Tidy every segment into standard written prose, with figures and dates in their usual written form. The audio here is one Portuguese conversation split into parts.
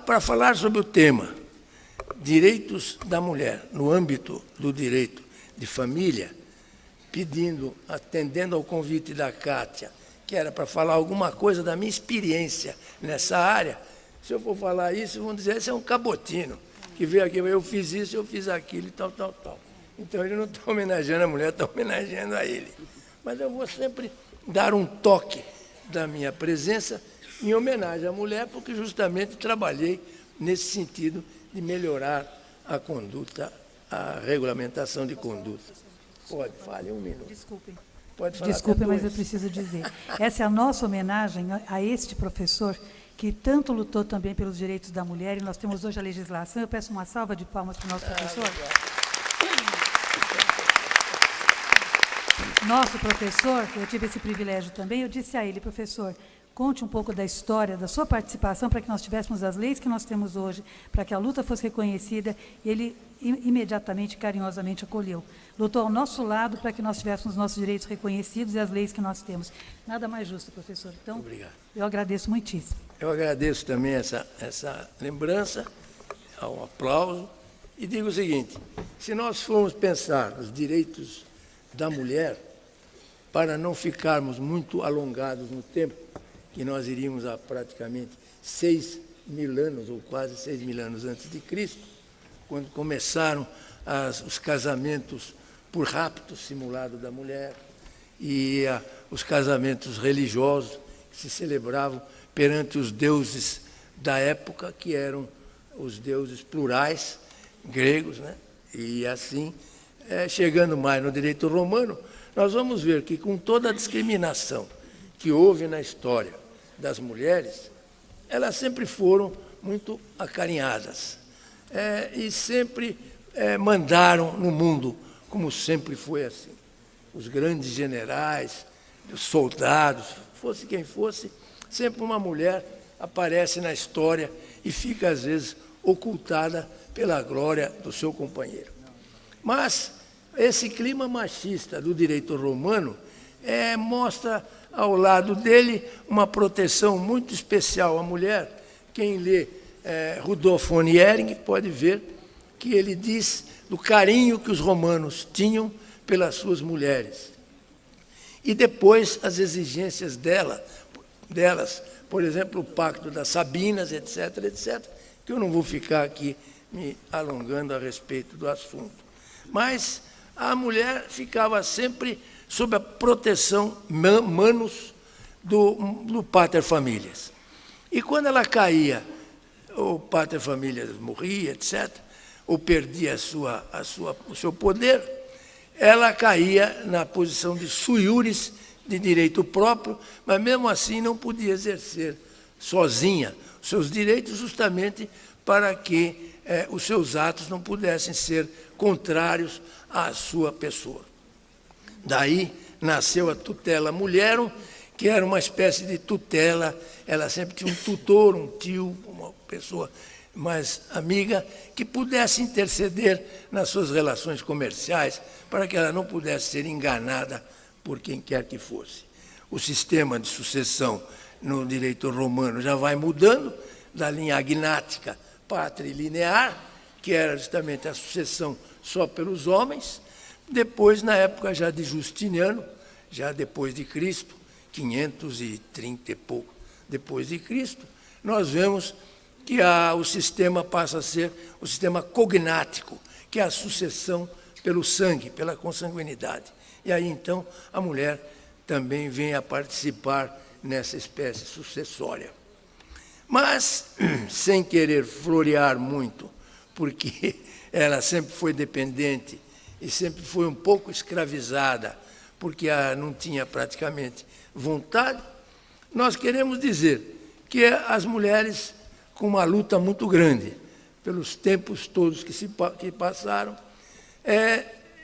Para falar sobre o tema direitos da mulher no âmbito do direito de família, atendendo ao convite da Kátia, que era para falar alguma coisa da minha experiência nessa área, se eu for falar isso, vão dizer, esse é um cabotino, que veio aqui, eu fiz isso, eu fiz aquilo e tal, tal, tal. Então, ele não está homenageando a mulher, está homenageando a ele. Mas eu vou sempre dar um toque da minha presença em homenagem à mulher, porque justamente trabalhei nesse sentido de melhorar a conduta, a regulamentação de conduta. Pode, fale um minuto. Desculpem. Pode falar. Desculpem, mas eu preciso dizer. Essa é a nossa homenagem a este professor que tanto lutou também pelos direitos da mulher, e nós temos hoje a legislação. Eu peço uma salva de palmas para o nosso professor. Nosso professor, eu tive esse privilégio também, eu disse a ele, professor, conte um pouco da história, da sua participação, para que nós tivéssemos as leis que nós temos hoje, para que a luta fosse reconhecida, e ele imediatamente, carinhosamente acolheu. Lutou ao nosso lado para que nós tivéssemos os nossos direitos reconhecidos e as leis que nós temos. Nada mais justo, professor. Então, obrigado. Eu agradeço muitíssimo. Eu agradeço também essa lembrança, ao aplauso, e digo o seguinte, se nós formos pensar nos direitos da mulher, para não ficarmos muito alongados no tempo, que nós iríamos a praticamente 6.000 anos, ou quase 6.000 anos antes de Cristo, quando começaram os casamentos por rapto simulado da mulher e os casamentos religiosos que se celebravam perante os deuses da época, que eram os deuses plurais gregos, né? E assim, chegando mais no direito romano, nós vamos ver que com toda a discriminação que houve na história das mulheres, elas sempre foram muito acarinhadas e sempre mandaram no mundo, como sempre foi assim. Os grandes generais, os soldados, fosse quem fosse, sempre uma mulher aparece na história e fica, às vezes, ocultada pela glória do seu companheiro. Mas esse clima machista do direito romano mostra ao lado dele uma proteção muito especial à mulher. Quem lê Rudolf von Hering pode ver que ele diz do carinho que os romanos tinham pelas suas mulheres. E depois as exigências delas, por exemplo, o pacto das Sabinas, etc., etc., que eu não vou ficar aqui me alongando a respeito do assunto. Mas a mulher ficava sempre sob a proteção manus do pater familias. E quando ela caía, o pater familias morria, etc., ou perdia o seu poder, ela caía na posição de sui iuris, de direito próprio, mas mesmo assim não podia exercer sozinha os seus direitos, justamente para que os seus atos não pudessem ser contrários à sua pessoa. Daí nasceu a tutela mulherum, que era uma espécie de tutela, ela sempre tinha um tutor, um tio, uma pessoa mais amiga, que pudesse interceder nas suas relações comerciais, para que ela não pudesse ser enganada por quem quer que fosse. O sistema de sucessão no direito romano já vai mudando, da linha agnática patrilinear, que era justamente a sucessão só pelos homens. Depois, na época já de Justiniano, já depois de Cristo, 530 e pouco depois de Cristo, nós vemos que o sistema passa a ser o sistema cognático, que é a sucessão pelo sangue, pela consanguinidade. E aí, então, a mulher também vem a participar nessa espécie sucessória. Mas, sem querer florear muito, porque ela sempre foi dependente e sempre foi um pouco escravizada, porque não tinha praticamente vontade, nós queremos dizer que as mulheres, com uma luta muito grande, pelos tempos todos que passaram,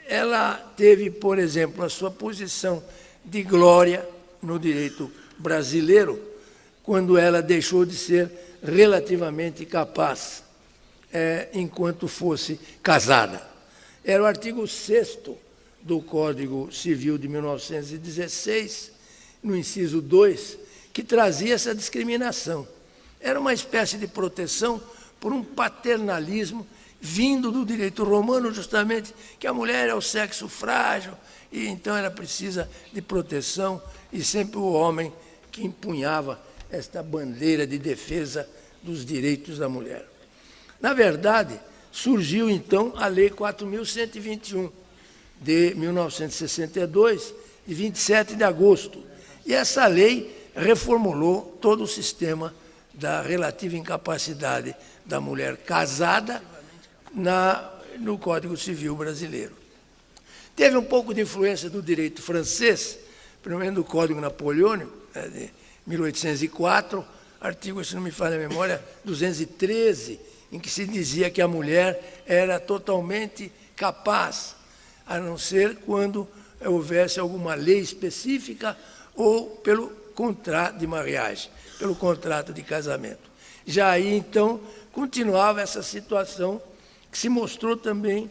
ela teve, por exemplo, a sua posição de glória no direito brasileiro, quando ela deixou de ser relativamente capaz, enquanto fosse casada. Era o artigo 6º do Código Civil de 1916, no inciso 2, que trazia essa discriminação. era uma espécie de proteção por um paternalismo vindo do direito romano, justamente, que a mulher é o sexo frágil, e então ela precisa de proteção, e sempre o homem que empunhava esta bandeira de defesa dos direitos da mulher. Na verdade, surgiu, então, a Lei 4.121, de 1962, de 27 de agosto. E essa lei reformulou todo o sistema da relativa incapacidade da mulher casada no Código Civil brasileiro. Teve um pouco de influência do direito francês, pelo menos do Código Napoleônico, de 1804, artigo, se não me falha a memória, 213, em que se dizia que a mulher era totalmente capaz, a não ser quando houvesse alguma lei específica ou pelo contrato de mariage, pelo contrato de casamento. Já aí, então, continuava essa situação que se mostrou também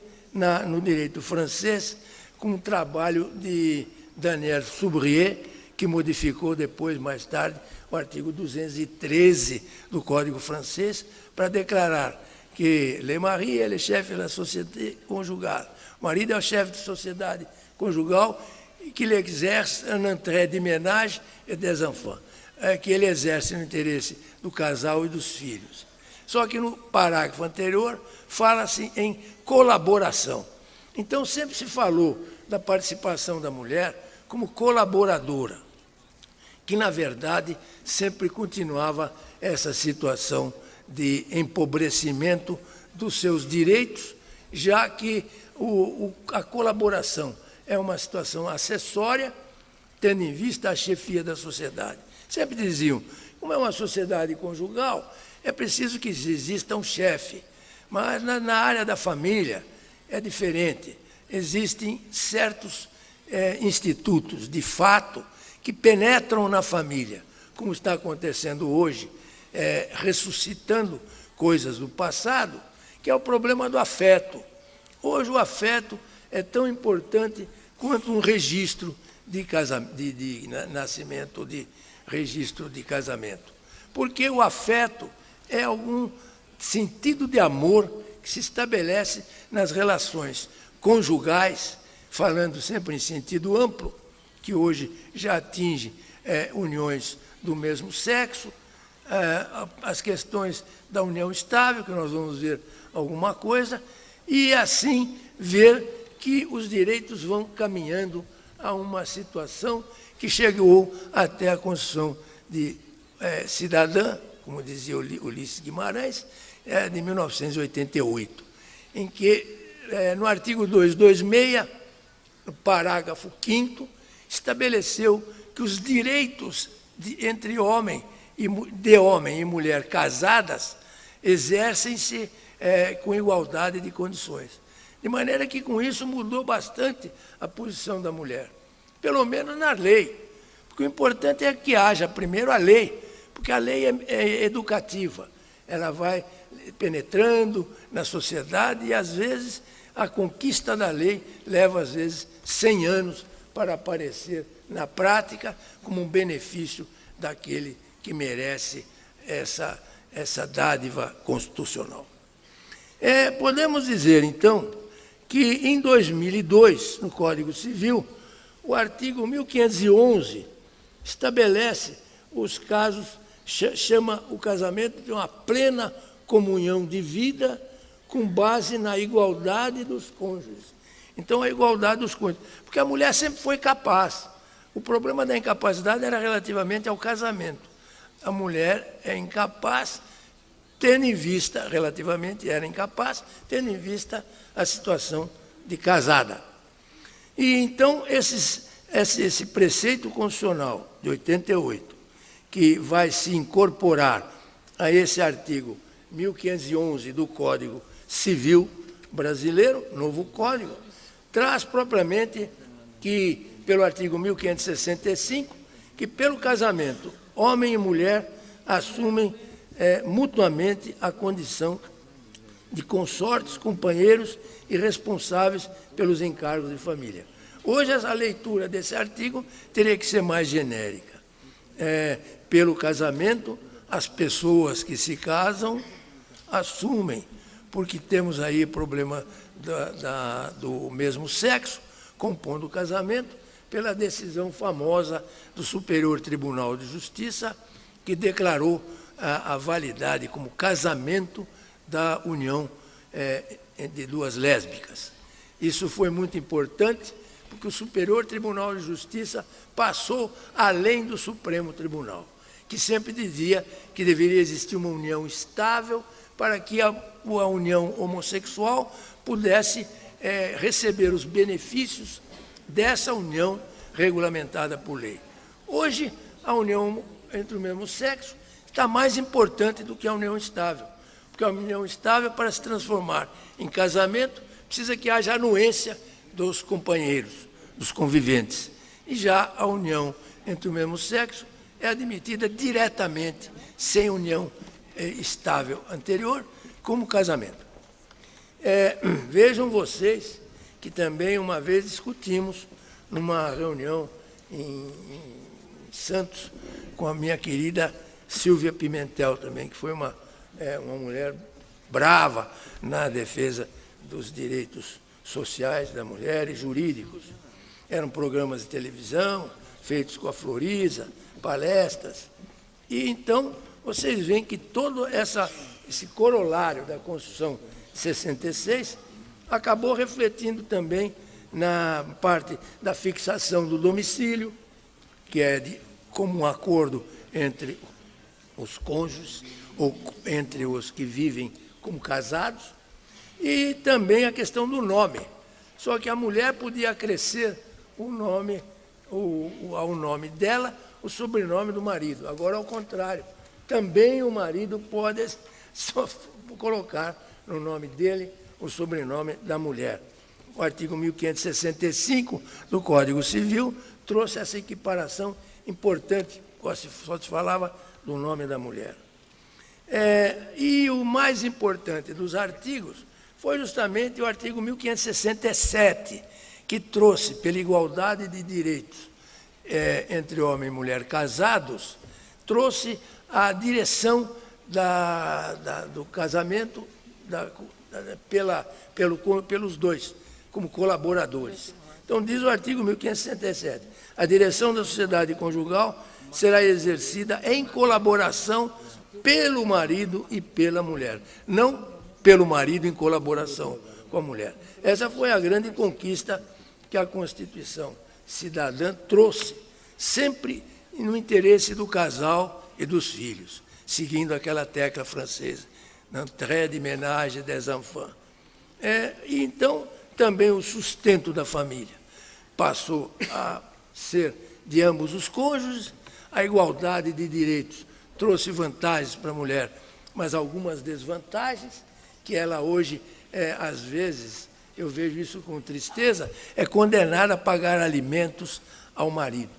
no direito francês, com o trabalho de Daniel Soubrier, que modificou depois, mais tarde, o artigo 213 do Código francês, para declarar que le mari est le chef de la société conjugale. O marido é o chefe de sociedade conjugal e que ele exerce un intérêt de ménage et des enfants, que ele exerce no interesse do casal e dos filhos. Só que no parágrafo anterior fala-se em colaboração. Então sempre se falou da participação da mulher como colaboradora, que na verdade sempre continuava essa situação de empobrecimento dos seus direitos, já que a colaboração é uma situação acessória, tendo em vista a chefia da sociedade. Sempre diziam, como é uma sociedade conjugal, é preciso que exista um chefe, mas na área da família é diferente. Existem certos institutos, de fato, que penetram na família, como está acontecendo hoje, ressuscitando coisas do passado, que é o problema do afeto. Hoje o afeto é tão importante quanto um registro de nascimento, de registro de casamento. Porque o afeto é algum sentido de amor que se estabelece nas relações conjugais, falando sempre em sentido amplo, que hoje já atinge uniões do mesmo sexo, as questões da união estável, que nós vamos ver alguma coisa, e assim ver que os direitos vão caminhando a uma situação que chegou até a Constituição de Cidadã, como dizia Ulisses Guimarães, de 1988, em que, no artigo 226, no parágrafo 5º, estabeleceu que os direitos de homem e mulher casadas exercem-se com igualdade de condições. De maneira que, com isso, mudou bastante a posição da mulher, pelo menos na lei. Porque o importante é que haja primeiro a lei, porque a lei é educativa, ela vai penetrando na sociedade e, às vezes, a conquista da lei leva, às vezes, 100 anos para aparecer na prática como um benefício daquele que merece essa dádiva constitucional. Podemos dizer, então, que em 2002, no Código Civil, o artigo 1511 estabelece os casos, chama o casamento de uma plena comunhão de vida com base na igualdade dos cônjuges. Então, a igualdade dos cônjuges. Porque a mulher sempre foi capaz. O problema da incapacidade era relativamente ao casamento. A mulher é incapaz, tendo em vista, relativamente era incapaz, tendo em vista a situação de casada. E então, esse preceito constitucional de 88, que vai se incorporar a esse artigo 1511 do Código Civil brasileiro, novo código, traz propriamente que, pelo artigo 1565, que pelo casamento, homem e mulher assumem mutuamente a condição de consortes, companheiros e responsáveis pelos encargos de família. Hoje, essa leitura desse artigo teria que ser mais genérica. Pelo casamento, as pessoas que se casam assumem, porque temos aí problema do mesmo sexo, compondo o casamento, pela decisão famosa do Superior Tribunal de Justiça, que declarou a validade como casamento da união de duas lésbicas. Isso foi muito importante, porque o Superior Tribunal de Justiça passou além do Supremo Tribunal, que sempre dizia que deveria existir uma união estável para que a união homossexual pudesse receber os benefícios dessa união regulamentada por lei. Hoje, a união entre o mesmo sexo está mais importante do que a união estável, porque a união estável, para se transformar em casamento, precisa que haja anuência dos companheiros, dos conviventes. E já a união entre o mesmo sexo é admitida diretamente, sem união estável anterior, como casamento. Vejam vocês que também uma vez discutimos numa reunião em Santos com a minha querida Silvia Pimentel também, que foi uma mulher brava na defesa dos direitos sociais da mulher e jurídicos. Eram programas de televisão feitos com a Florisa, palestras. E então vocês veem que todo esse corolário da Constituição de 66 acabou refletindo também na parte da fixação do domicílio, que é como um acordo entre os cônjuges ou entre os que vivem como casados, e também a questão do nome. Só que a mulher podia acrescer o nome, ao nome dela, o sobrenome do marido. Agora, ao contrário, também o marido pode colocar no nome dele o sobrenome da mulher. O artigo 1565 do Código Civil trouxe essa equiparação importante, só se falava do nome da mulher. E o mais importante dos artigos foi justamente o artigo 1567, que trouxe, pela igualdade de direitos entre homem e mulher casados, trouxe a direção do casamento pelos dois, como colaboradores. Então, diz o artigo 1567, a direção da sociedade conjugal será exercida em colaboração pelo marido e pela mulher, não pelo marido em colaboração com a mulher. Essa foi a grande conquista que a Constituição cidadã trouxe, sempre no interesse do casal e dos filhos, seguindo aquela tecla francesa, l'entrée de ménage des enfants. E então, também o sustento da família passou a ser de ambos os cônjuges, a igualdade de direitos trouxe vantagens para a mulher, mas algumas desvantagens, que ela hoje, às vezes, eu vejo isso com tristeza, é condenada a pagar alimentos ao marido.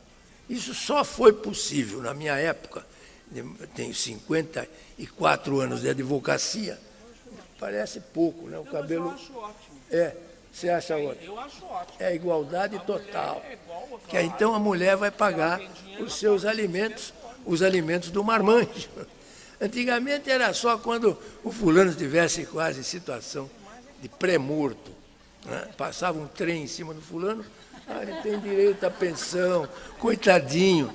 Isso só foi possível na minha época, eu tenho 54 anos de advocacia, parece pouco, né? O cabelo... Mas eu acho ótimo. Você acha ótimo? Eu acho ótimo. É igualdade total. Igual, Que então a mulher vai pagar os seus alimentos, os alimentos do marmanjo. Antigamente era só quando o fulano estivesse quase em situação de pré-morto, né? Passava um trem em cima do fulano, ele tem direito à pensão, coitadinho,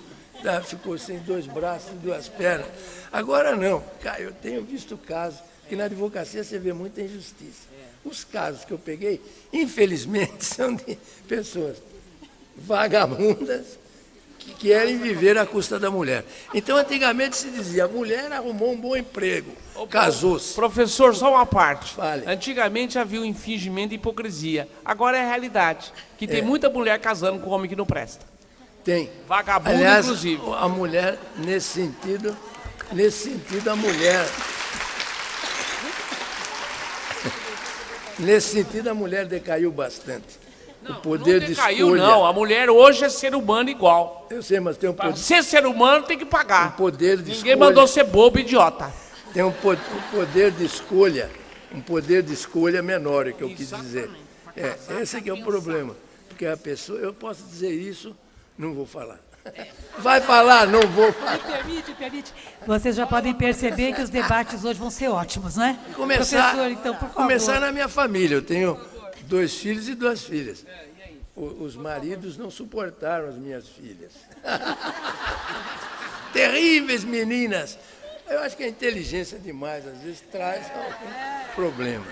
ficou sem 2 braços e 2 pernas. Agora não, eu tenho visto casos que na advocacia você vê muita injustiça. Os casos que eu peguei, infelizmente, são de pessoas vagabundas que querem viver à custa da mulher. Então, antigamente se dizia, a mulher arrumou um bom emprego, casou-se. Professor, só uma parte. Fale. Antigamente havia o fingimento e hipocrisia. Agora é a realidade, que tem muita mulher casando com homem que não presta. Tem. Vagabundo, Aliás, inclusive. a mulher, nesse sentido, a mulher... Nesse sentido, a mulher decaiu bastante. Não, o poder não de decaiu, escolha. não. A mulher hoje é ser humano igual. Eu sei, mas tem um Para poder, ser ser humano tem que pagar. poder de Ninguém escolha. mandou ser bobo e idiota. Tem um poder de escolha, menor, é o que eu quis dizer. Esse é que é o problema. Porque a pessoa, eu posso dizer isso, não vou falar. Vai falar? Não vou falar. Me permite. Vocês já podem perceber que os debates hoje vão ser ótimos, não é? Começar, Professor, então, por favor. começar na minha família. Eu tenho 2 filhos e 2 filhas. Os maridos não suportaram as minhas filhas. Terríveis meninas. Eu acho que a inteligência demais, às vezes, traz algum problema.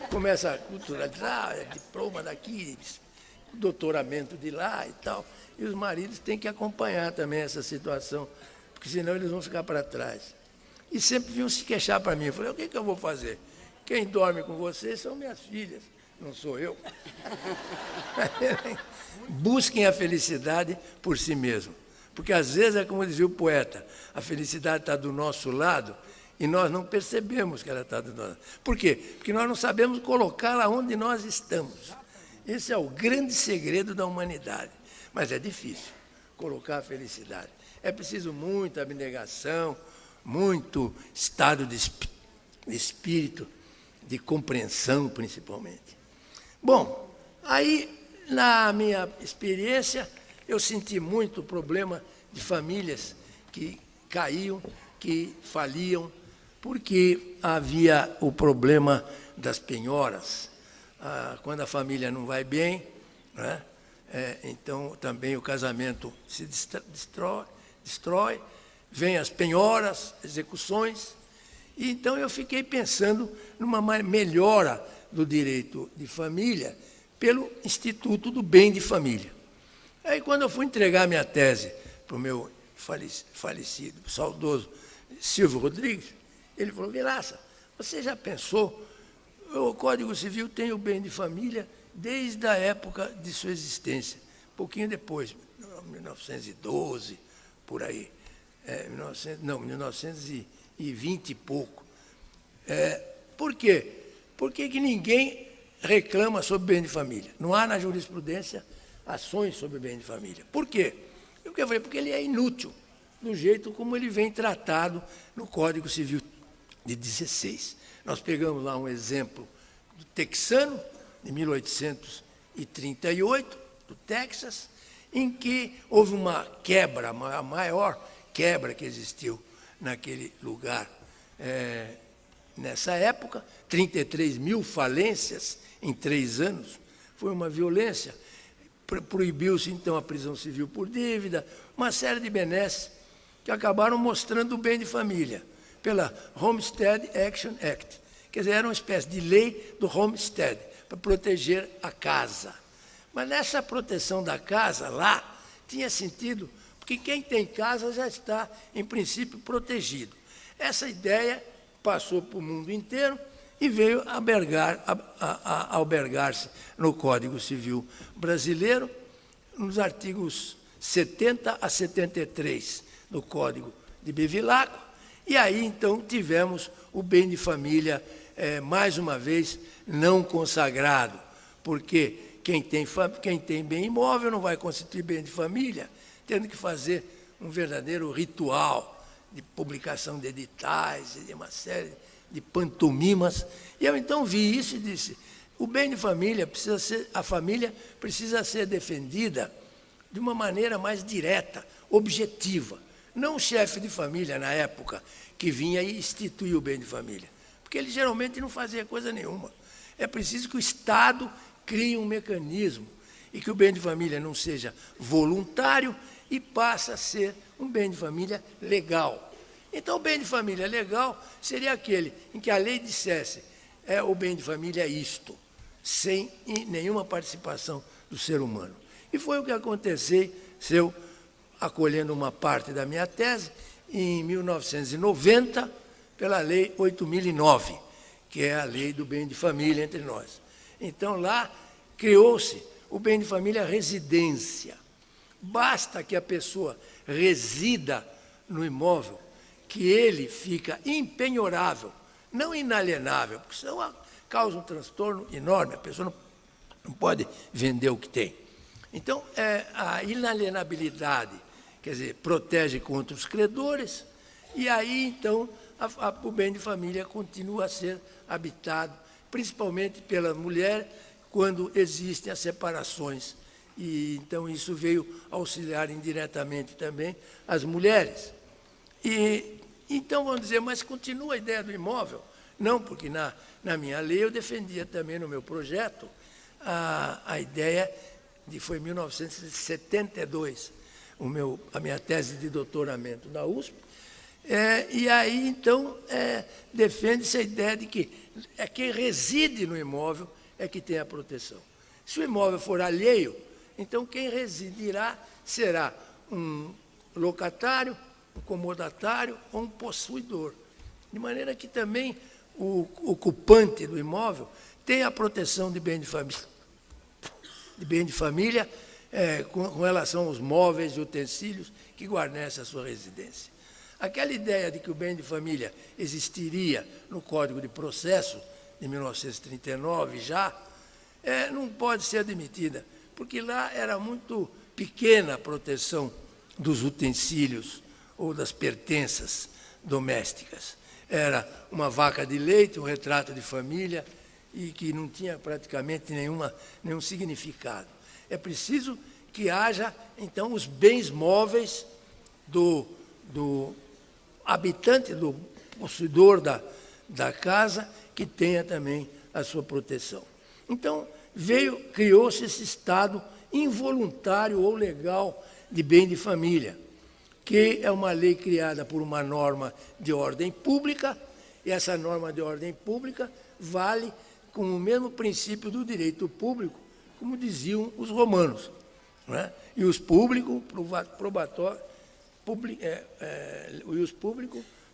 Começa a culturalizar, diploma daqui, doutoramento de lá e tal. E os maridos têm que acompanhar também essa situação, porque senão eles vão ficar para trás. E sempre vinham se queixar para mim. Eu falei, o que eu vou fazer? Quem dorme com vocês são minhas filhas, não sou eu. Busquem a felicidade por si mesmo. Porque às vezes é como dizia o poeta, a felicidade está do nosso lado e nós não percebemos que ela está do nosso lado. Por quê? Porque nós não sabemos colocá-la onde nós estamos. Esse é o grande segredo da humanidade. Mas é difícil colocar a felicidade. É preciso muita abnegação, muito estado de espírito, de compreensão, principalmente. Bom, aí, na minha experiência, eu senti muito problema de famílias que caíam, que faliam, porque havia o problema das penhoras. Quando a família não vai bem, né? Então também o casamento se destrói, vem as penhoras, execuções. E então eu fiquei pensando numa melhora do direito de família pelo Instituto do Bem de Família. Aí, quando eu fui entregar minha tese para o meu falecido, saudoso Silvio Rodrigues, ele falou, Vilaça, você já pensou, o Código Civil tem o bem de família desde a época de sua existência, pouquinho depois, 1912, por aí, 1920 e pouco. Por quê? Por que ninguém reclama sobre bem de família? Não há na jurisprudência ações sobre bem de família. Por quê? Porque ele é inútil, do jeito como ele vem tratado no Código Civil de 16. Nós pegamos lá um exemplo do texano, de 1838, do Texas, em que houve uma quebra, a maior quebra que existiu naquele lugar. Nessa época, 33 mil falências em 3 anos, foi uma violência. Proibiu-se, então, a prisão civil por dívida, uma série de benesses que acabaram mostrando o bem de família, pela Homestead Action Act. Quer dizer, era uma espécie de lei do homestead, para proteger a casa. Mas nessa proteção da casa, lá, tinha sentido, porque quem tem casa já está, em princípio, protegido. Essa ideia passou para o mundo inteiro e veio albergar-se no Código Civil brasileiro, nos artigos 70 a 73 do Código de Bevilacqua, e aí, então, tivemos o bem de família, mais uma vez, não consagrado, porque quem tem bem imóvel não vai constituir bem de família, tendo que fazer um verdadeiro ritual de publicação de editais, de uma série de pantomimas. E eu então vi isso e disse, o bem de família a família precisa ser defendida de uma maneira mais direta, objetiva. Não o chefe de família, na época, que vinha e instituía o bem de família, porque ele geralmente não fazia coisa nenhuma. É preciso que o Estado crie um mecanismo e que o bem de família não seja voluntário e passe a ser um bem de família legal. Então, o bem de família legal seria aquele em que a lei dissesse o bem de família é isto, sem nenhuma participação do ser humano. E foi o que aconteceu, acolhendo uma parte da minha tese, em 1990, pela Lei 8.009, que é a lei do bem de família entre nós. Então, lá criou-se o bem de família residência. Basta que a pessoa resida no imóvel, que ele fica impenhorável, não inalienável, porque senão causa um transtorno enorme, a pessoa não pode vender o que tem. Então, a inalienabilidade, quer dizer, protege contra os credores, e aí, então, o bem de família continua a ser habitado, principalmente pela mulher, quando existem as separações E então isso veio auxiliar indiretamente também as mulheres. E então vamos dizer, mas continua a ideia do imóvel? Não, porque na minha lei eu defendia também no meu projeto a ideia foi em 1972, a minha tese de doutoramento da USP. E aí, então, defende-se a ideia de que quem reside no imóvel é que tem a proteção. Se o imóvel for alheio, então quem residirá será um locatário, um comodatário ou um possuidor. De maneira que também o ocupante do imóvel tem a proteção de bem de família, com relação aos móveis e utensílios que guarnecem a sua residência. Aquela ideia de que o bem de família existiria no Código de Processo de 1939 já, não pode ser admitida, porque lá era muito pequena a proteção dos utensílios ou das pertenças domésticas. Era uma vaca de leite, um retrato de família, e que não tinha praticamente nenhum significado. É preciso que haja, então, os bens móveis do habitante, do possuidor da casa, que tenha também a sua proteção. Então, criou-se esse estado involuntário ou legal de bem de família, que é uma lei criada por uma norma de ordem pública, e essa norma de ordem pública vale com o mesmo princípio do direito público, como diziam os romanos. Não é? E os público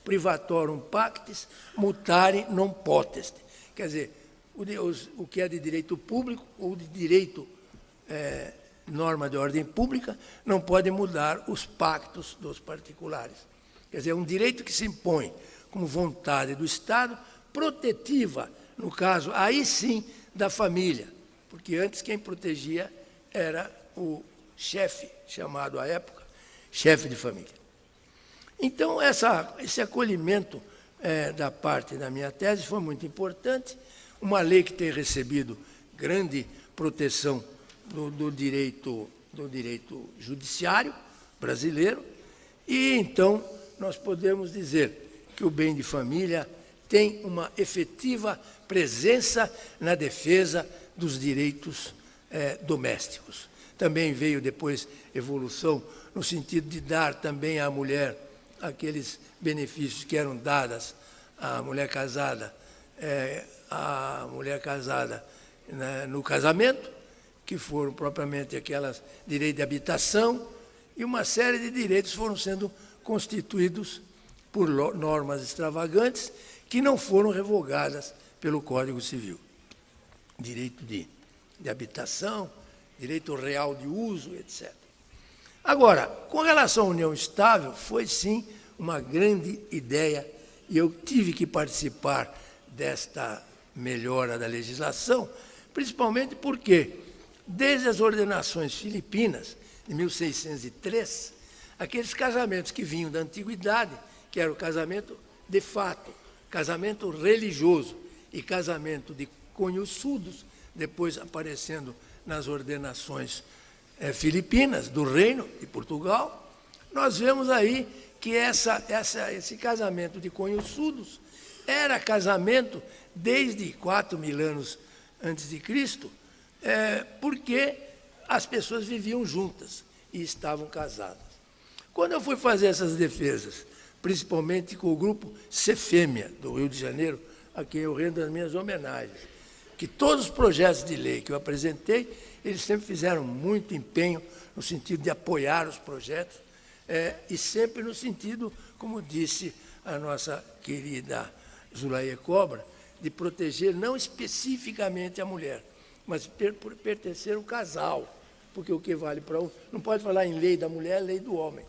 privatorum pactis mutare non potest. Quer dizer, o que é de direito público ou de direito norma de ordem pública não pode mudar os pactos dos particulares. Quer dizer, é um direito que se impõe como vontade do Estado, protetiva, no caso, aí sim, da família, porque antes quem protegia era o chefe, chamado à época, chefe de família. Então, esse acolhimento da parte da minha tese foi muito importante, uma lei que tem recebido grande proteção do direito judiciário brasileiro, e então nós podemos dizer que o bem de família tem uma efetiva presença na defesa dos direitos domésticos. Também veio depois evolução no sentido de dar também à mulher aqueles benefícios que eram dados à mulher casada, né, no casamento, que foram propriamente aquelas direitos de habitação, e uma série de direitos foram sendo constituídos por normas extravagantes que não foram revogadas pelo Código Civil. Direito de habitação, direito real de uso, etc. Agora, com relação à união estável, foi sim uma grande ideia, e eu tive que participar desta melhora da legislação, principalmente porque, desde as ordenações filipinas, de 1603, aqueles casamentos que vinham da antiguidade, que era o casamento de fato, casamento religioso e casamento de conhuçudos, depois aparecendo nas ordenações filipinas, do Reino de Portugal, nós vemos aí que esse casamento de conhuçudos era casamento desde 4.000 anos antes de Cristo, porque as pessoas viviam juntas e estavam casadas. Quando eu fui fazer essas defesas, principalmente com o grupo Cefêmea, do Rio de Janeiro, a quem eu rendo as minhas homenagens, que todos os projetos de lei que eu apresentei, eles sempre fizeram muito empenho no sentido de apoiar os projetos, e sempre no sentido, como disse a nossa querida Zulaia Cobra, de proteger não especificamente a mulher, mas por pertencer ao casal, porque o que vale para um... Não pode falar em lei da mulher, lei do homem.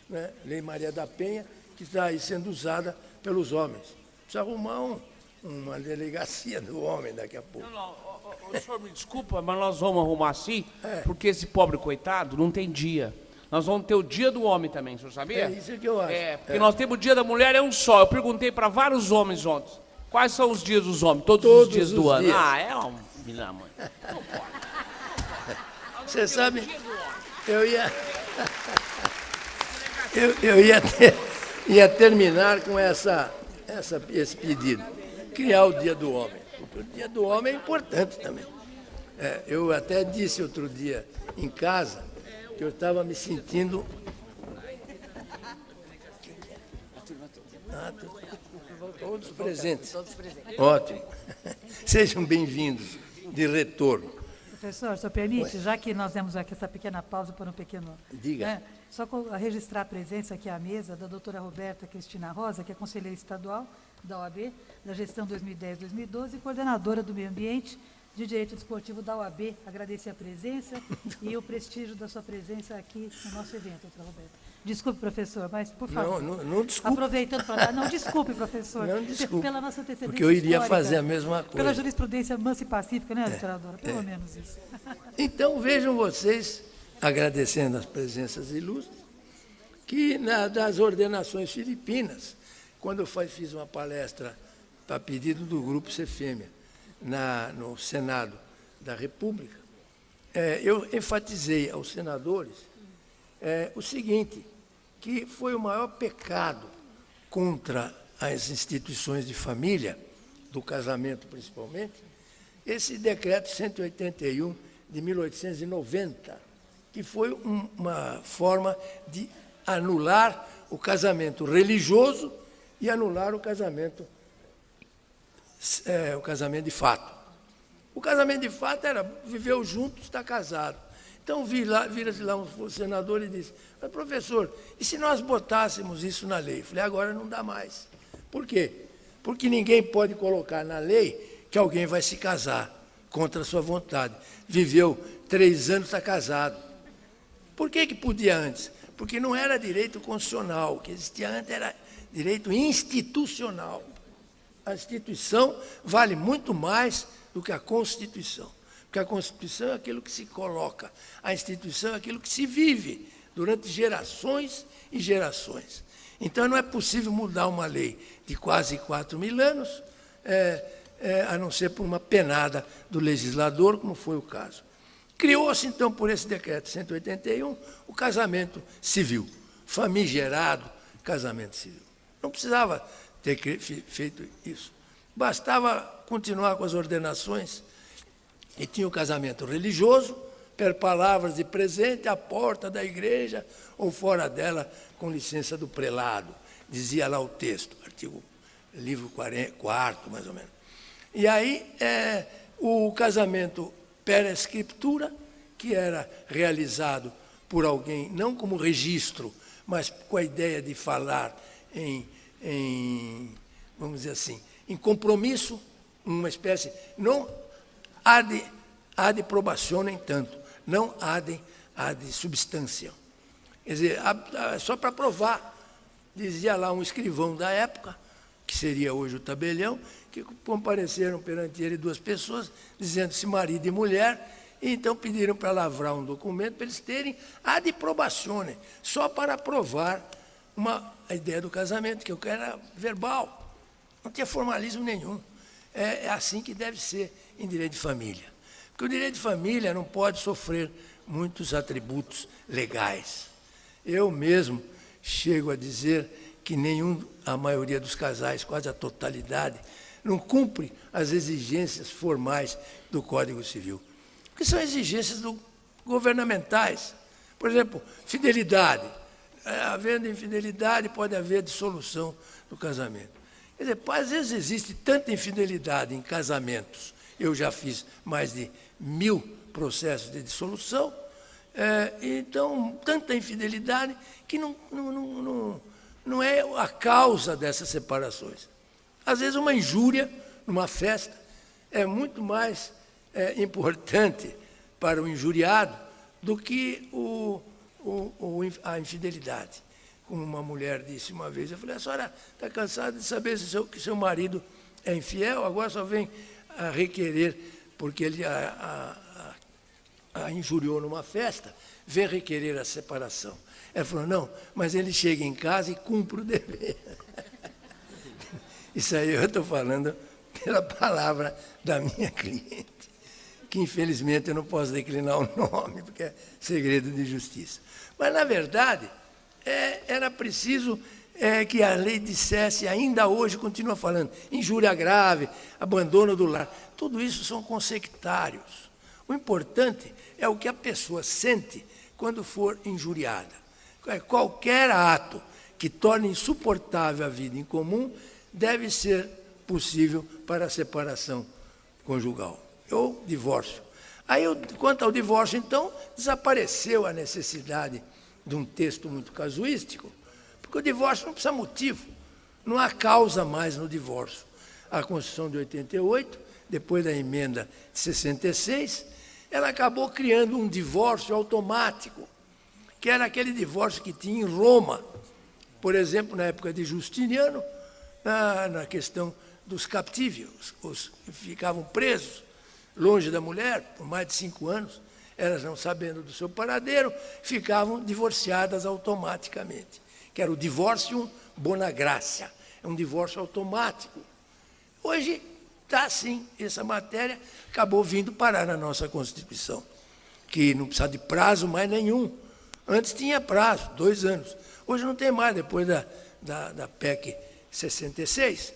Né? Lei Maria da Penha, que está aí sendo usada pelos homens. Precisa arrumar uma delegacia do homem daqui a pouco. Não, o senhor me desculpa, mas nós vamos arrumar assim, porque esse pobre coitado não tem dia. Nós vamos ter o dia do homem também, o senhor sabia? É isso que eu acho. Porque nós temos o dia da mulher, é um só. Eu perguntei para vários homens ontem, quais são os dias dos homens? Todos os dias do ano. Ah, é um... Não pode. Você sabe, eu ia terminar com esse pedido, criar o Dia do Homem. Porque o Dia do Homem é importante também. Eu até disse outro dia em casa que eu estava me sentindo... Todos presentes. Ótimo. Sejam bem-vindos de retorno. Professor, só permite, já que nós demos aqui essa pequena pausa para um pequeno... Diga. Só registrar a presença aqui à mesa da doutora Roberta Cristina Rosa, que é conselheira estadual da OAB, da gestão 2010-2012 e coordenadora do meio ambiente de direito desportivo da OAB. Agradecer a presença e o prestígio da sua presença aqui no nosso evento, doutora Roberta. Desculpe, professor, mas, por favor. Não desculpe. Aproveitando para dar... Não, desculpe, professor. Não desculpe. Pela nossa antecedência porque eu iria histórica, fazer a mesma coisa. Pela jurisprudência mansa e pacífica, né, doutora? Pelo menos isso. Então, vejam vocês, agradecendo as presenças ilustres, que das ordenações filipinas, quando eu fiz uma palestra a pedido do Grupo Cefêmea no Senado da República, eu enfatizei aos senadores o seguinte, que foi o maior pecado contra as instituições de família, do casamento principalmente, esse decreto 181 de 1890, que foi uma forma de anular o casamento religioso e anular o casamento de fato. O casamento de fato era viveu junto, está casado. Então vira-se lá um senador e disse, mas, professor, e se nós botássemos isso na lei? Eu falei, agora não dá mais. Por quê? Porque ninguém pode colocar na lei que alguém vai se casar contra a sua vontade. Viveu 3 anos, está casado. Por que podia antes? Porque não era direito constitucional. O que existia antes era direito institucional. A instituição vale muito mais do que a Constituição. Porque a Constituição é aquilo que se coloca, a instituição é aquilo que se vive durante gerações e gerações. Então, não é possível mudar uma lei de quase 4.000 anos, a não ser por uma penada do legislador, como foi o caso. Criou-se, então, por esse decreto 181, o casamento civil, famigerado casamento civil. Não precisava ter feito isso. Bastava continuar com as ordenações. E tinha o casamento religioso, per palavras de presente, à porta da igreja ou fora dela, com licença do prelado. Dizia lá o texto, livro 4º, mais ou menos. E aí, o casamento per escritura, que era realizado por alguém, não como registro, mas com a ideia de falar vamos dizer assim, em compromisso, uma espécie, não ad probationem tanto, não ad substância. Quer dizer, só para provar, dizia lá um escrivão da época, que seria hoje o tabelião, que compareceram perante ele 2 pessoas, dizendo-se marido e mulher, e então pediram para lavrar um documento para eles terem ad probationem, só para provar a ideia do casamento, que eu quero era verbal, não tinha formalismo nenhum. É assim que deve ser em direito de família. Porque o direito de família não pode sofrer muitos atributos legais. Eu mesmo chego a dizer que a maioria dos casais, quase a totalidade, não cumpre as exigências formais do Código Civil. Porque são exigências governamentais. Por exemplo, fidelidade. Havendo infidelidade, pode haver dissolução do casamento. Quer dizer, às vezes existe tanta infidelidade em casamentos, eu já fiz mais de 1000 processos de dissolução, então, tanta infidelidade que não é a causa dessas separações. Às vezes, uma injúria numa festa é muito mais importante para o injuriado do que a infidelidade. Como uma mulher disse uma vez, eu falei, a senhora está cansada de saber que seu marido é infiel, agora só vem a requerer, porque ele a injuriou numa festa, vem requerer a separação. Ela falou, não, mas ele chega em casa e cumpre o dever. Isso aí eu estou falando pela palavra da minha cliente, que infelizmente eu não posso declinar o nome, porque é segredo de justiça. Mas, na verdade, era preciso que a lei dissesse, ainda hoje continua falando, injúria grave, abandono do lar. Tudo isso são consectários. O importante é o que a pessoa sente quando for injuriada. Qualquer ato que torne insuportável a vida em comum deve ser possível para a separação conjugal ou divórcio. Aí, quanto ao divórcio, então, desapareceu a necessidade de um texto muito casuístico, porque o divórcio não precisa motivo, não há causa mais no divórcio. A Constituição de 88, depois da emenda de 66, ela acabou criando um divórcio automático, que era aquele divórcio que tinha em Roma, por exemplo, na época de Justiniano, na questão dos captívios, os que ficavam presos, longe da mulher, por mais de 5 anos, elas não sabendo do seu paradeiro, ficavam divorciadas automaticamente, que era o divórcio bona gracia, é um divórcio automático. Hoje está assim, essa matéria acabou vindo parar na nossa Constituição, que não precisa de prazo mais nenhum. Antes tinha prazo, 2 anos. Hoje não tem mais, depois da PEC 66.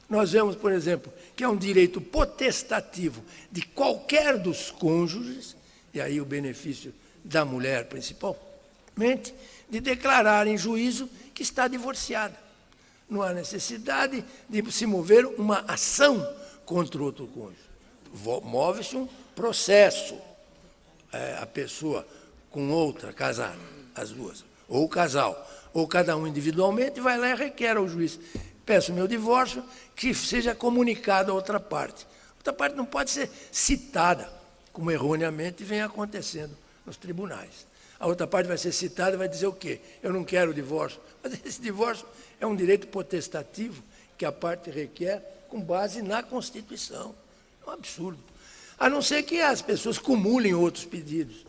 Nós vemos, por exemplo, que é um direito potestativo de qualquer dos cônjuges, e aí o benefício da mulher principalmente, de declarar em juízo que está divorciada. Não há necessidade de se mover uma ação contra o outro cônjuge. Move-se um processo. A pessoa com outra casada, as duas, ou o casal, ou cada um individualmente, vai lá e requer ao juiz: peço meu divórcio, que seja comunicado à outra parte. A outra parte não pode ser citada, como erroneamente vem acontecendo nos tribunais. A outra parte vai ser citada e vai dizer o quê? Eu não quero o divórcio. Mas esse divórcio é um direito potestativo que a parte requer com base na Constituição. É um absurdo. A não ser que as pessoas cumulem outros pedidos,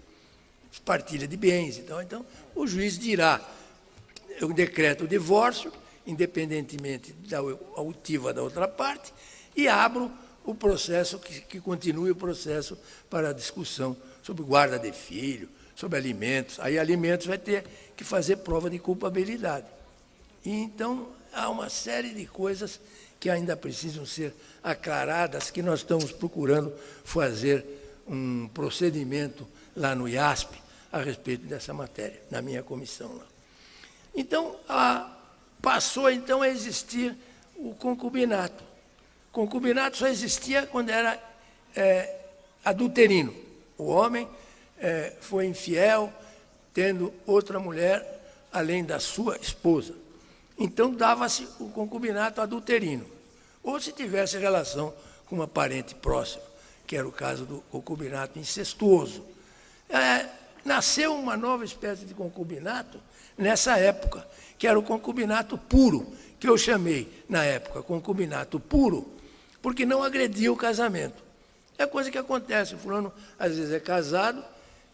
partilha de bens. Então o juiz dirá: eu decreto o divórcio, independentemente da altiva da outra parte, e abro o processo, que continue o processo para a discussão sobre guarda de filho, sobre alimentos. Aí alimentos vai ter que fazer prova de culpabilidade. E então há uma série de coisas que ainda precisam ser aclaradas, que nós estamos procurando fazer um procedimento lá no IASP a respeito dessa matéria, na minha comissão lá. Então, passou então a existir o concubinato. O concubinato só existia quando era adulterino. O homem foi infiel, tendo outra mulher além da sua esposa. Então, dava-se o concubinato adulterino. Ou se tivesse relação com uma parente próxima, que era o caso do concubinato incestuoso. Nasceu uma nova espécie de concubinato nessa época, que era o concubinato puro, que eu chamei, na época, concubinato puro, porque não agredia o casamento. É coisa que acontece, o fulano às vezes é casado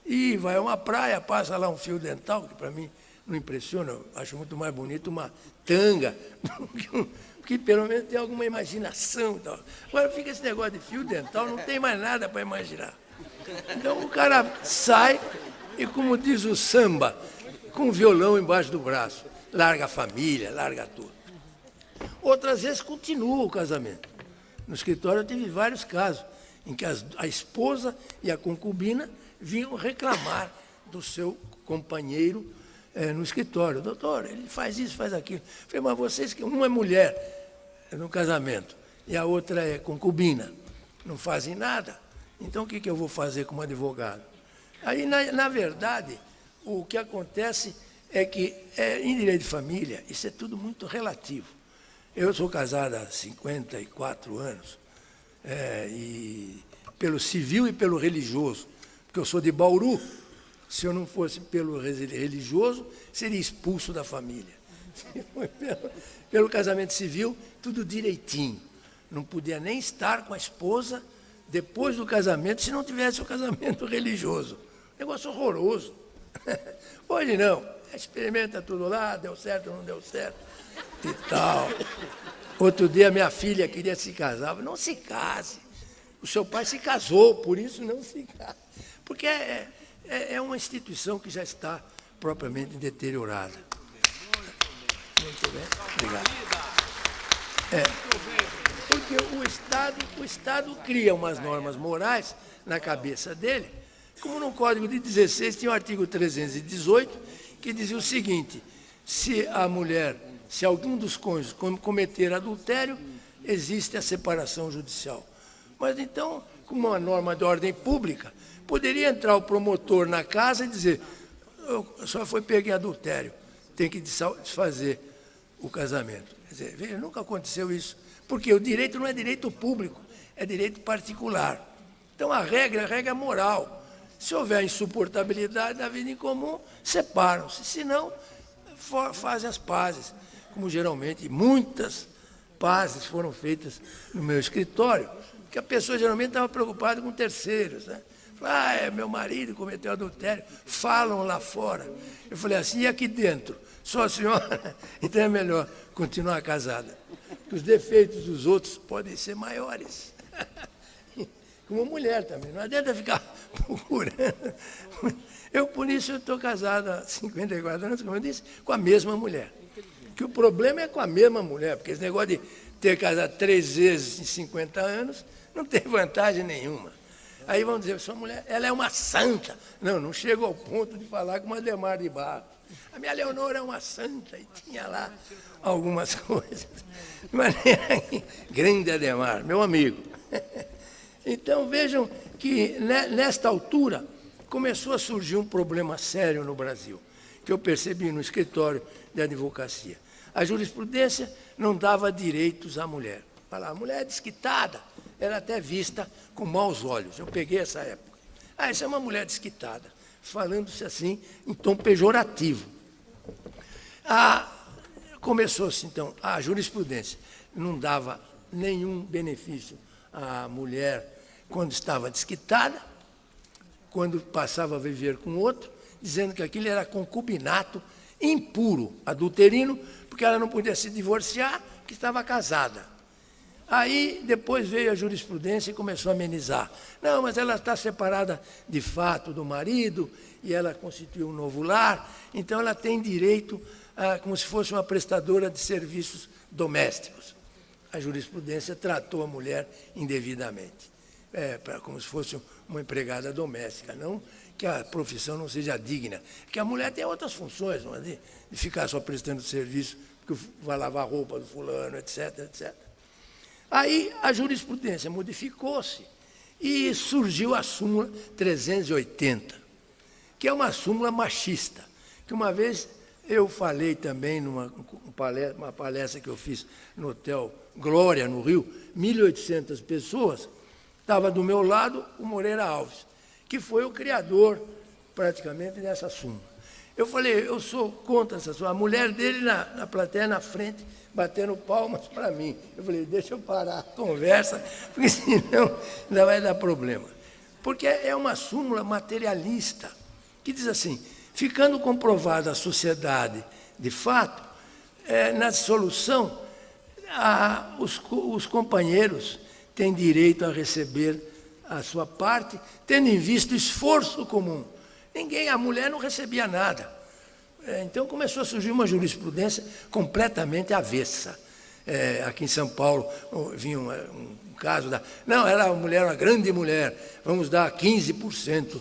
e vai a uma praia, passa lá um fio dental, que para mim não impressiona, eu acho muito mais bonito uma tanga, porque pelo menos tem alguma imaginação e tal. Agora fica esse negócio de fio dental, não tem mais nada para imaginar. Então o cara sai e, como diz o samba, com um violão embaixo do braço, larga a família, larga tudo. Outras vezes continua o casamento. No escritório eu tive vários casos em que a esposa e a concubina vinham reclamar do seu companheiro no escritório. Doutor, ele faz isso, faz aquilo. Eu falei: mas vocês, que uma é mulher no casamento e a outra é concubina, não fazem nada? Então o que eu vou fazer como advogado? Aí, na verdade, o que acontece é que, em direito de família, isso é tudo muito relativo. Eu sou casado há 54 anos, e pelo civil e pelo religioso, porque eu sou de Bauru. Se eu não fosse pelo religioso, seria expulso da família. Pelo casamento civil, tudo direitinho. Não podia nem estar com a esposa depois do casamento, se não tivesse o casamento religioso. Negócio horroroso. Hoje não. Experimenta tudo lá, deu certo ou não deu certo e tal. Outro dia minha filha queria se casar. Não se case. O seu pai se casou, por isso não se casa. Porque é uma instituição que já está propriamente deteriorada. Muito bem, obrigado. Porque o Estado cria umas normas morais na cabeça dele, como no Código de 16 tinha o artigo 318, que dizia o seguinte: se algum dos cônjuges cometer adultério, existe a separação judicial. Mas então, como uma norma de ordem pública, poderia entrar o promotor na casa e dizer: só foi pego em adultério, tem que desfazer o casamento. Quer dizer, veja, nunca aconteceu isso, porque o direito não é direito público, é direito particular. Então, a regra é moral. Se houver insuportabilidade da vida em comum, separam-se. Se não, fazem as pazes, como geralmente muitas pazes foram feitas no meu escritório, porque a pessoa geralmente estava preocupada com terceiros, né? Meu marido cometeu adultério, falam lá fora. Eu falei assim, e aqui dentro? Só a senhora? Então é melhor continuar casada. Porque os defeitos dos outros podem ser maiores. Como mulher também, não adianta ficar procurando. Por isso, eu estou casado há 54 anos, como eu disse, com a mesma mulher. Que o problema é com a mesma mulher, porque esse negócio de ter casado 3 vezes em 50 anos não tem vantagem nenhuma. Aí vão dizer, sua mulher, ela é uma santa. Não chego ao ponto de falar com uma Ademar de Barros. A minha Leonor é uma santa e tinha lá algumas coisas. De maneira que, grande Ademar, meu amigo. Então, vejam que nesta altura começou a surgir um problema sério no Brasil, que eu percebi no escritório de advocacia. A jurisprudência não dava direitos à mulher. A mulher desquitada era até vista com maus olhos. Eu peguei essa época. Essa é uma mulher desquitada, falando-se assim em tom pejorativo. Começou-se, então, a jurisprudência não dava nenhum benefício à mulher quando estava desquitada, quando passava a viver com outro, dizendo que aquilo era concubinato impuro, adulterino, porque ela não podia se divorciar, porque estava casada. Aí, depois veio a jurisprudência e começou a amenizar. Não, mas ela está separada de fato do marido, e ela constituiu um novo lar, então ela tem direito como se fosse uma prestadora de serviços domésticos. A jurisprudência tratou a mulher indevidamente, como se fosse uma empregada doméstica, não que a profissão não seja digna, porque a mulher tem outras funções, não é de ficar só prestando serviço, porque vai lavar a roupa do fulano, etc, etc. Aí a jurisprudência modificou-se e surgiu a súmula 380, que é uma súmula machista, que uma vez eu falei também numa palestra que eu fiz no Hotel Glória, no Rio, 1.800 pessoas, estava do meu lado o Moreira Alves, que foi o criador, praticamente, dessa súmula. Eu falei, eu sou contra essa súmula. A mulher dele na plateia, na frente, batendo palmas para mim. Eu falei, deixa eu parar a conversa, porque senão ainda vai dar problema. Porque é uma súmula materialista, que diz assim, ficando comprovada a sociedade de fato, na dissolução, os companheiros têm direito a receber a sua parte, tendo em vista o esforço comum. A mulher não recebia nada. Então começou a surgir uma jurisprudência completamente avessa. Aqui em São Paulo vinha um caso não, era uma mulher, uma grande mulher, vamos dar 15%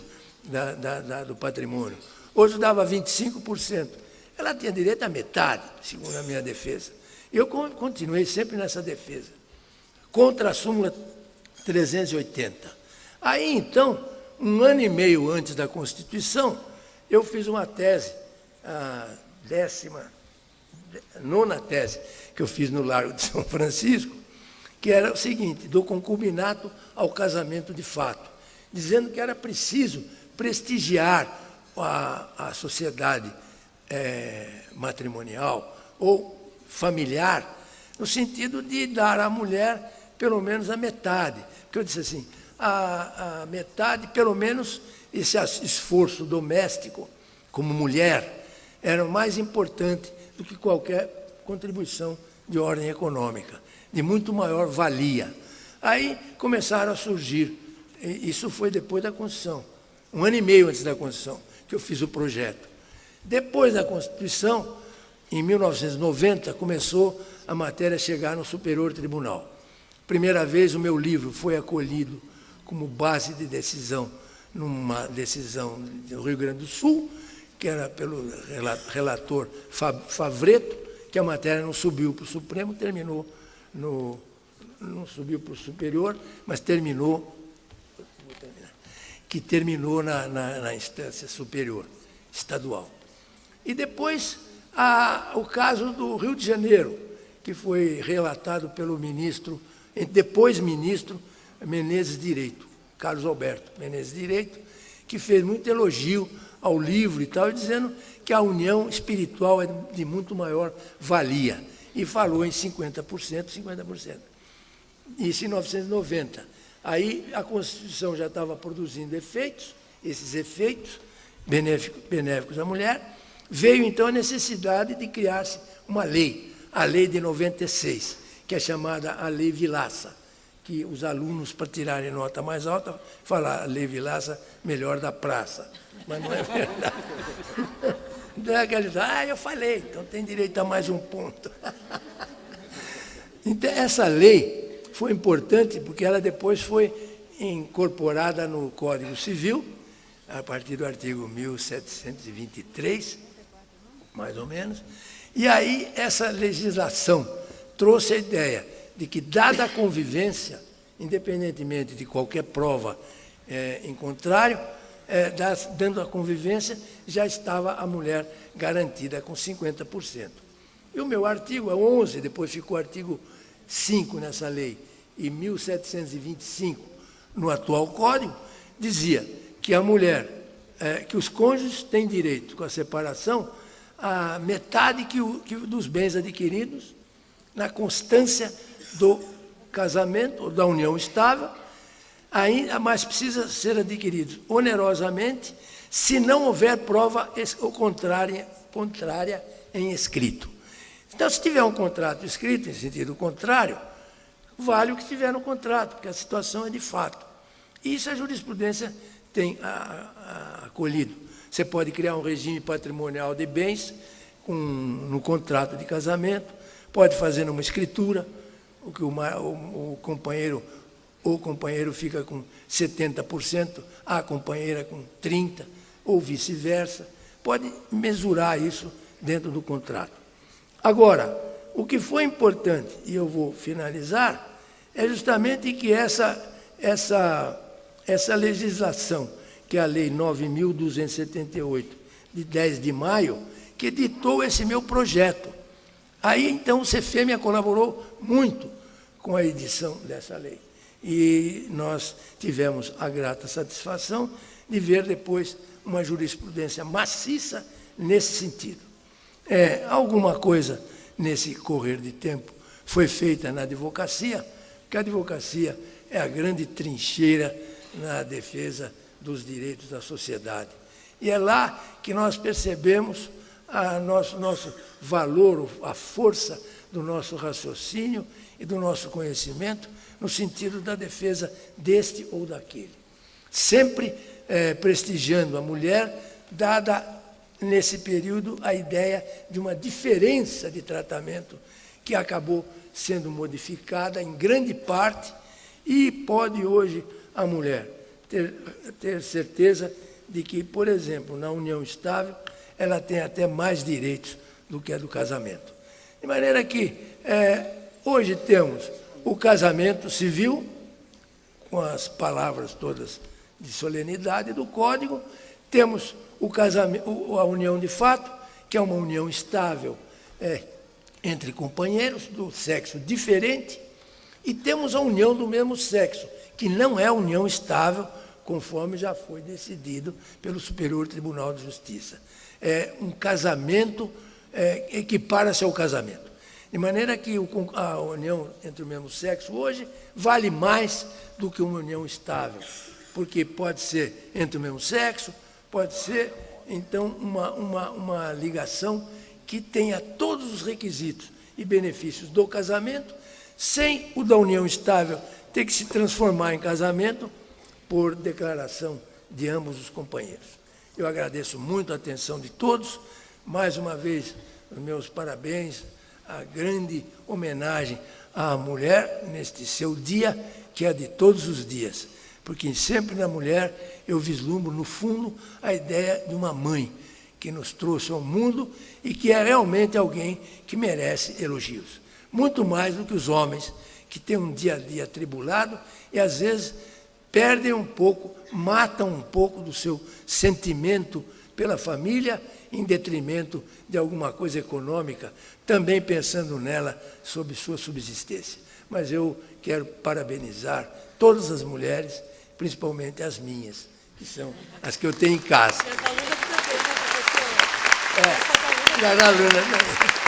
do patrimônio. Hoje dava 25%. Ela tinha direito à metade, segundo a minha defesa. E eu continuei sempre nessa defesa, contra a súmula 380. Aí, então, 1 ano e meio antes da Constituição, eu fiz uma tese, a 19ª tese que eu fiz no Largo de São Francisco, que era o seguinte, do concubinato ao casamento de fato, dizendo que era preciso prestigiar a sociedade matrimonial ou familiar, no sentido de dar à mulher pelo menos a metade. Porque eu disse assim, a metade, pelo menos, esse esforço doméstico, como mulher, era mais importante do que qualquer contribuição de ordem econômica, de muito maior valia. Aí começaram a surgir, isso foi depois da Constituição, 1 ano e meio antes da Constituição, que eu fiz o projeto. Depois da Constituição, em 1990, começou a matéria a chegar no Superior Tribunal. Primeira vez o meu livro foi acolhido como base de decisão, numa decisão do Rio Grande do Sul, que era pelo relator Favreto, que a matéria não subiu para o Supremo, terminou não subiu para o Superior, mas terminou na instância superior, estadual. E depois, o caso do Rio de Janeiro, que foi relatado pelo depois ministro Menezes Direito, Carlos Alberto Menezes Direito, que fez muito elogio ao livro e tal, dizendo que a união espiritual é de muito maior valia, e falou em 50%, 50%. Isso em 1990. Aí a Constituição já estava produzindo efeitos, esses efeitos benéficos à mulher. Veio, então, a necessidade de criar-se uma lei, a Lei de 96, que é chamada a Lei Vilaça, que os alunos, para tirarem nota mais alta, falam a Lei Vilaça, melhor da praça. Mas não é verdade. Então, eu falei, então tem direito a mais um ponto. Então, essa lei foi importante porque ela depois foi incorporada no Código Civil, a partir do artigo 1723, mais ou menos. E aí essa legislação trouxe a ideia de que, dada a convivência, independentemente de qualquer prova em contrário, dando a convivência, já estava a mulher garantida com 50%. E o meu artigo é 11, depois ficou o artigo 5 nessa lei, e 1725 no atual Código, dizia que a mulher, que os cônjuges têm direito, com a separação, a metade dos bens adquiridos na constância do casamento, ou da união estável, ainda mais precisa ser adquiridos onerosamente, se não houver prova contrária em escrito. Então, se tiver um contrato escrito em sentido contrário, vale o que tiver no contrato, porque a situação é de fato. Isso a jurisprudência tem acolhido. Você pode criar um regime patrimonial de bens no contrato de casamento, pode fazer numa escritura, o que o companheiro ou o companheiro fica com 70%, a companheira com 30%, ou vice-versa. Pode mesurar isso dentro do contrato. Agora, o que foi importante, e eu vou finalizar, é justamente que essa legislação, que é a Lei 9.278, de 10 de maio, que ditou esse meu projeto. Aí, então, o CFEMEA colaborou muito com a edição dessa lei. E nós tivemos a grata satisfação de ver depois uma jurisprudência maciça nesse sentido. Alguma coisa nesse correr de tempo foi feita na advocacia, porque a advocacia é a grande trincheira na defesa dos direitos da sociedade. E é lá que nós percebemos nosso valor, a força do nosso raciocínio e do nosso conhecimento no sentido da defesa deste ou daquele. Sempre prestigiando a mulher, dada nesse período a ideia de uma diferença de tratamento que acabou sendo modificada em grande parte, e pode hoje a mulher ter certeza de que, por exemplo, na união estável, ela tem até mais direitos do que a do casamento. De maneira que hoje temos o casamento civil, com as palavras todas de solenidade do Código, temos a união de fato, que é uma união estável entre companheiros do sexo diferente, e temos a união do mesmo sexo, que não é união estável, conforme já foi decidido pelo Superior Tribunal de Justiça. É um casamento, equipara-se ao casamento. De maneira que a união entre o mesmo sexo hoje vale mais do que uma união estável, porque pode ser entre o mesmo sexo, pode ser, então, uma ligação que tenha todos os requisitos e benefícios do casamento, sem o da união estável tem que se transformar em casamento por declaração de ambos os companheiros. Eu agradeço muito a atenção de todos. Mais uma vez, os meus parabéns, a grande homenagem à mulher neste seu dia, que é de todos os dias. Porque sempre na mulher eu vislumbro, no fundo, a ideia de uma mãe que nos trouxe ao mundo e que é realmente alguém que merece elogios. Muito mais do que os homens, que têm um dia a dia atribulado e, às vezes, perdem um pouco, matam um pouco do seu sentimento pela família, em detrimento de alguma coisa econômica, também pensando nela sob sua subsistência. Mas eu quero parabenizar todas as mulheres, principalmente as minhas, que são as que eu tenho em casa. E as alunas também, né, professor? E as alunas também.